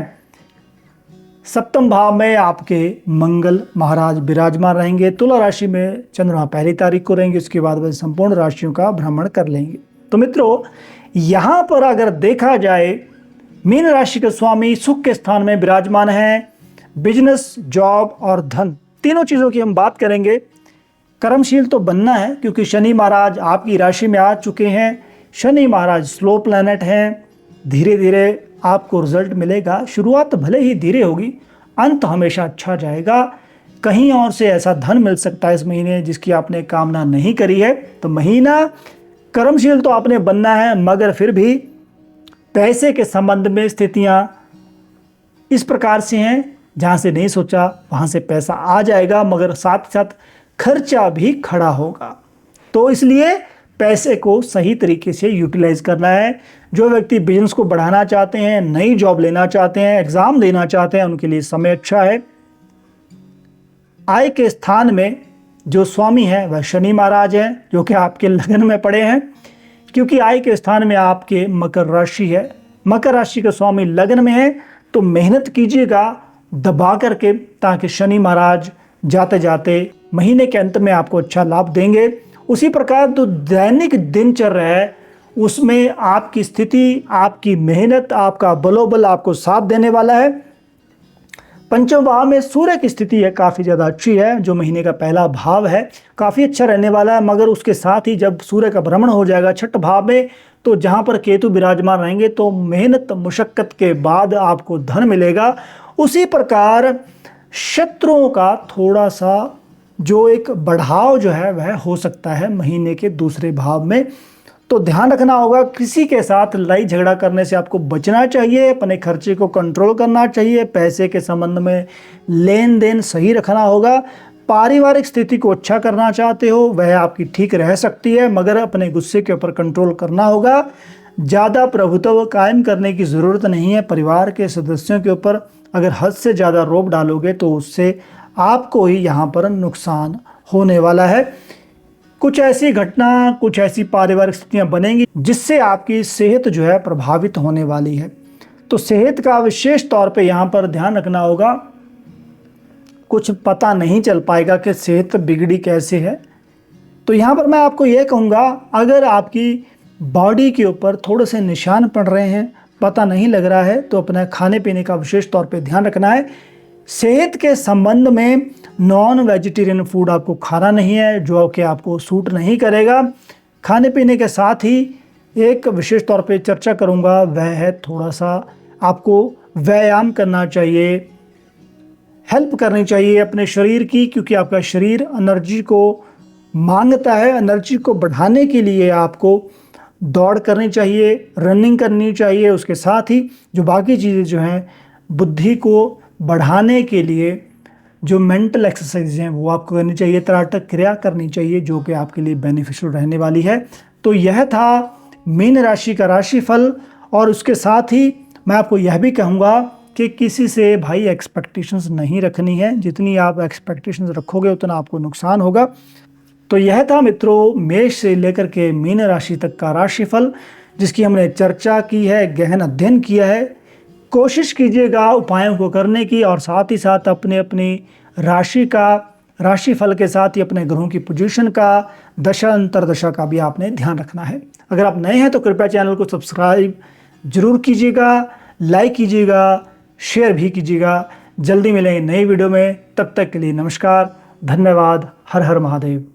7वें भाव में आपके मंगल महाराज विराजमान रहेंगे। तुला राशि में चंद्रमा 1 तारीख को रहेंगे, उसके बाद वह संपूर्ण राशियों का भ्रमण कर लेंगे। तो मित्रों, यहाँ पर अगर देखा जाए मीन राशि के स्वामी सुख के स्थान में विराजमान हैं। बिजनेस, जॉब और धन तीनों चीज़ों की हम बात करेंगे। कर्मशील तो बनना है क्योंकि शनि महाराज आपकी राशि में आ चुके हैं। शनि महाराज स्लो प्लैनेट हैं, धीरे धीरे आपको रिजल्ट मिलेगा। शुरुआत भले ही धीरे होगी, अंत हमेशा अच्छा जाएगा। कहीं और से ऐसा धन मिल सकता है इस महीने जिसकी आपने कामना नहीं करी है। तो महीना कर्मशील तो आपने बनना है, मगर फिर भी पैसे के संबंध में स्थितियां इस प्रकार से हैं जहां से नहीं सोचा वहां से पैसा आ जाएगा, मगर साथ साथ खर्चा भी खड़ा होगा। तो इसलिए पैसे को सही तरीके से यूटिलाइज करना है। जो व्यक्ति बिजनेस को बढ़ाना चाहते हैं, नई जॉब लेना चाहते हैं, एग्जाम देना चाहते हैं, उनके लिए समय अच्छा है। आय के स्थान में जो स्वामी है वह शनि महाराज हैं, जो कि आपके लगन में पड़े हैं, क्योंकि आय के स्थान में आपके मकर राशि है, मकर राशि का स्वामी लग्न में है तो मेहनत कीजिएगा दबा करके, ताकि शनि महाराज जाते जाते महीने के अंत में आपको अच्छा लाभ देंगे। उसी प्रकार जो दैनिक दिनचर्या है उसमें आपकी स्थिति, आपकी मेहनत, आपका बलोबल आपको साथ देने वाला है। पंचम भाव में सूर्य की स्थिति है काफ़ी ज़्यादा अच्छी है, जो महीने का पहला भाव है काफ़ी अच्छा रहने वाला है। मगर उसके साथ ही जब सूर्य का भ्रमण हो जाएगा छठ भाव में, तो जहाँ पर केतु विराजमान रहेंगे तो मेहनत मुशक्कत के बाद आपको धन मिलेगा। उसी प्रकार शत्रुओं का थोड़ा सा जो एक बढ़ाव जो है वह हो सकता है महीने के दूसरे भाव में, तो ध्यान रखना होगा। किसी के साथ लड़ाई झगड़ा करने से आपको बचना चाहिए, अपने खर्चे को कंट्रोल करना चाहिए, पैसे के संबंध में लेन देन सही रखना होगा। पारिवारिक स्थिति को अच्छा करना चाहते हो वह आपकी ठीक रह सकती है, मगर अपने गुस्से के ऊपर कंट्रोल करना होगा। ज़्यादा प्रभुत्व कायम करने की ज़रूरत नहीं है परिवार के सदस्यों के ऊपर। अगर हद से ज़्यादा रोब डालोगे तो उससे आपको ही यहाँ पर नुकसान होने वाला है। कुछ ऐसी घटना, कुछ ऐसी पारिवारिक स्थितियाँ बनेंगी जिससे आपकी सेहत जो है प्रभावित होने वाली है। तो सेहत का विशेष तौर पे यहाँ पर ध्यान रखना होगा। कुछ पता नहीं चल पाएगा कि सेहत बिगड़ी कैसे है। तो यहाँ पर मैं आपको ये कहूँगा, अगर आपकी बॉडी के ऊपर थोड़े से निशान पड़ रहे हैं, पता नहीं लग रहा है, तो अपना खाने पीने का विशेष तौर पे ध्यान रखना है। सेहत के संबंध में नॉन वेजिटेरियन फूड आपको खाना नहीं है, जो कि आपको सूट नहीं करेगा। खाने पीने के साथ ही एक विशेष तौर पे चर्चा करूँगा, वह है थोड़ा सा आपको व्यायाम करना चाहिए, हेल्प करनी चाहिए अपने शरीर की, क्योंकि आपका शरीर एनर्जी को मांगता है। एनर्जी को बढ़ाने के लिए आपको दौड़ करनी चाहिए, रनिंग करनी चाहिए। उसके साथ ही जो बाकी चीज़ें जो हैं बुद्धि को बढ़ाने के लिए जो मेंटल एक्सरसाइज हैं वो आपको करनी चाहिए, त्राटक क्रिया करनी चाहिए, जो कि आपके लिए बेनिफिशियल रहने वाली है। तो यह था मीन राशि का राशिफल। और उसके साथ ही मैं आपको यह भी कहूँगा कि किसी से भाई एक्सपेक्टेशंस नहीं रखनी है। जितनी आप एक्सपेक्टेशंस रखोगे उतना आपको नुकसान होगा। तो यह था मित्रों मेष से लेकर के मीन राशि तक का राशिफल, जिसकी हमने चर्चा की है, गहन अध्ययन किया है। कोशिश कीजिएगा उपायों को करने की, और साथ ही साथ अपने अपनी राशि का, राशिफल के साथ ही अपने ग्रहों की पोजीशन का, दशा अंतरदशा का भी आपने ध्यान रखना है। अगर आप नए हैं तो कृपया चैनल को सब्सक्राइब जरूर कीजिएगा, लाइक कीजिएगा, शेयर भी कीजिएगा। जल्दी मिलेंगे नई वीडियो में, तब तक के लिए नमस्कार, धन्यवाद, हर हर महादेव।